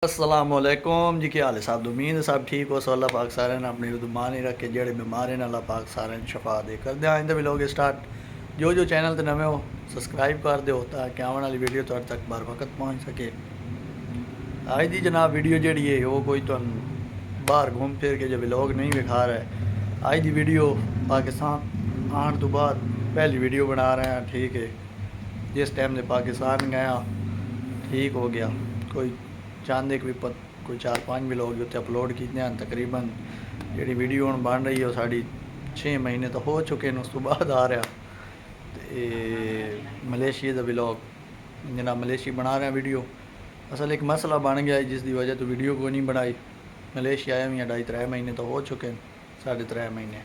अस्सलामुअलैकुम जी, क्या हाल है साहब? उम्मीद है सब ठीक हो। सो अल्लाह पाक सारे ने अपनी रुदमान ही रखे, जेड़े बीमार हैं अल्लाह पाक सारे ने शफा दे। कर दे आइंदा भी लोग स्टार्ट जो चैनल ते नवे हो सब्सक्राइब कर दो ताकि आने वाली वीडियो तुहाडे तक बर वक्त पहुँच सके। आज दी जनाब वीडियो जी है वो कोई तुम बाहर घूम फिर के जो व्लॉग नहीं विखा रहा है। आज दी वीडियो पाकिस्तान आने तो बाद पहली वीडियो बना रहे हैं। ठीक है, जिस टाइम से पाकिस्तान गया ठीक हो गया कोई चांदे भी कोई 4-5 व्लॉग उत्ते अपलोड किए हैं। तकरीबन जी वीडियो हम बन रही है वो साड़ी 6 महीने तो हो चुके हैं। उस तो बाद आ रहा तो मलेशिया का व्लॉग जना मलेशिया बना रहे हैं वीडियो। असल एक मसला बन गया है जिसकी वजह तो वीडियो को नहीं बनाई। मलेशिया आया हुई 2.5-3 महीने तो हो चुके हैं, 3.5 महीने।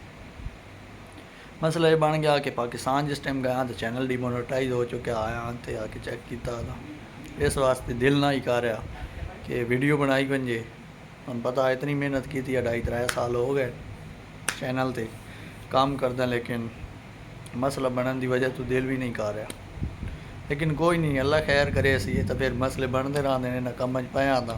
मसला ये बन गया कि पाकिस्तान जिस टाइम गया तो चैनल डिमोनेटाइज हो चुका। आया तो आके चेक किया था, इस वास्ते दिल ना ही कर रहा कि वीडियो बनाई बंजे। हम पता इतनी मेहनत की थी, 2.5-3 साल हो गए चैनल ते काम करदा, लेकिन मसला बनने की वजह तो दिल भी नहीं कर रहा। लेकिन कोई नहीं, अल्लाह खैर करे। सी तो फिर मसले बनते रहते हैं, कम पाया था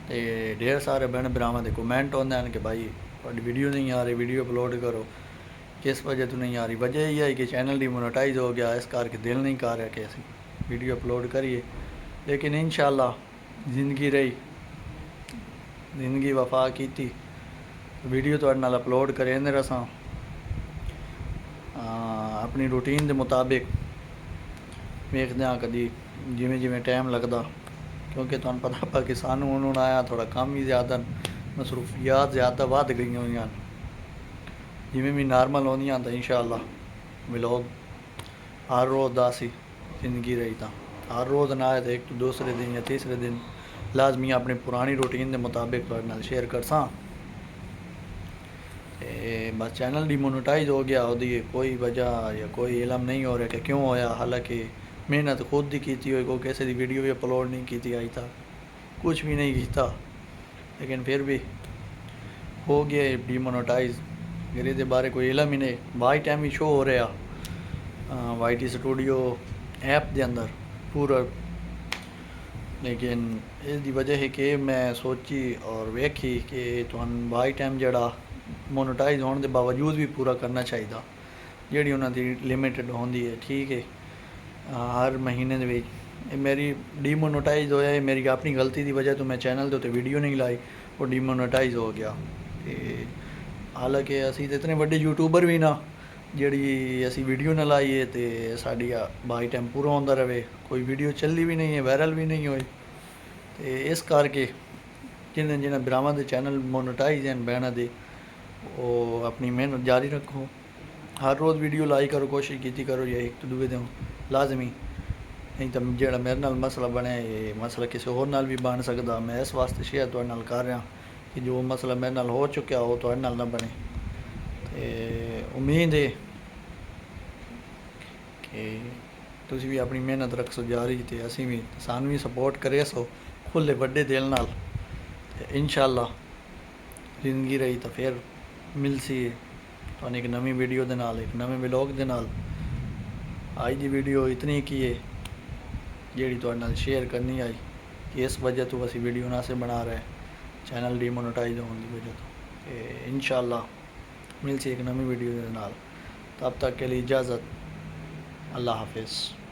तो ढेर सारे भैन भरावां के कमेंट आते हैं कि भाई थोड़ी वीडियो नहीं आ रही, वीडियो अपलोड करो। किस वजह तो नहीं आ रही? वजह यही है कि चैनल डिमोनेटाइज हो गया, इस करके दिल नहीं कर रहा कि असी वीडियो अपलोड करिए। लेकिन इंशाअल्लाह जिंदगी रही, जिंदगी वफा की थी, वीडियो तो नाल अपलोड करेंदे रसां अपनी रूटीन के मुताबिक। वेखदे हाँ कदी जिमें जिमें टाइम लगता, क्योंकि तुहानूं पता पाकिस्तान हूण आया थोड़ा काम ही ज़्यादा, मसरूफियात ज़्यादा वध गई हुई हैं। जिमें भी नॉर्मल होंदियां तो इंशाअल्लाह व्लॉग हर रोज़ दा सी जिंदगी रही तो हर रोज़ ना आए तो एक तो दूसरे दिन या तीसरे दिन लाजमी अपनी पुरानी रूटीन के मुताबिक तुहाडे नाल शेयर करसां। बस चैनल डिमोनेटाइज हो गया, वो कोई वजह या कोई इलम नहीं हो रहा कि क्यों होया। हालांकि मेहनत खुद ही की हुई, कोई किसी की वीडियो भी अपलोड नहीं की थी, अज तक कुछ भी नहीं किया, लेकिन फिर भी हो गया डिमोनेटाइज। फिर ये बारे कोई इलम ही नहीं। वाई टाइम ही शो हो रहा YT स्टूडियो ऐप के अंदर पूरा। लेकिन इसकी वजह है कि मैं सोची और वेखी कि तुहानूं वाई टाइम जड़ा मोनेटाइज होने के बावजूद भी पूरा करना चाहिए, जी उन्होंने लिमिटेड होंगी है। ठीक है, हर महीने के मेरी डीमोनेटाइज होया है, मेरी अपनी गलती की वजह तो मैं चैनल के उत्ते वीडियो नहीं लाई, वो डीमोनेटाइज हो गया। हालांकि असी तो इतने बड़े यूट्यूबर भी ना जी असी वीडियो ना लाइए तो साड़ी बाई टाइम पूरा होंदा रहे, कोई वीडियो चली भी नहीं है, वायरल भी नहीं हुई। तो इस करके जिन्हें जिन्हें भरावां दे चैनल मोनेटाइज हैं बहना दे, वो अपनी मेहनत जारी रखो। हर रोज़ वीडियो लाई करो, कोशिश की करो या एक तो दूए दिन लाजमी। नहीं तो जो मेरे नाल मसला बने ये मसला किसी होर नाल भी बन सकता। मैं इस वास्ते शेयर तुहाडे नाल कर रहा कि जो मसला मेरे नाल हो चुका वो तुहाडे नाल ना बने। तो उम्मीद है कि तुसीं भी अपनी मेहनत रखसो जारी, तो असीं भी सानूं भी सपोर्ट करे सो खुले वड्डे दिल नाल। इंशाअल्लाह जिंदगी रही तो फिर मिलसी तुहानूं एक नवी वीडियो दे नाल, एक नवे व्लॉग दे नाल। आज की वीडियो इतनी की है जी तुहाडे नाल शेयर करनी आई कि इस वजह तो असी वीडियो ना से बना रहे चैनल डिमोनेटाइज होने की वजह तो। इंशाअल्लाह मिलसी एक नवी वीडियो दे नाल। तब तक के लिए इजाज़त, अल्लाह हाफिज़।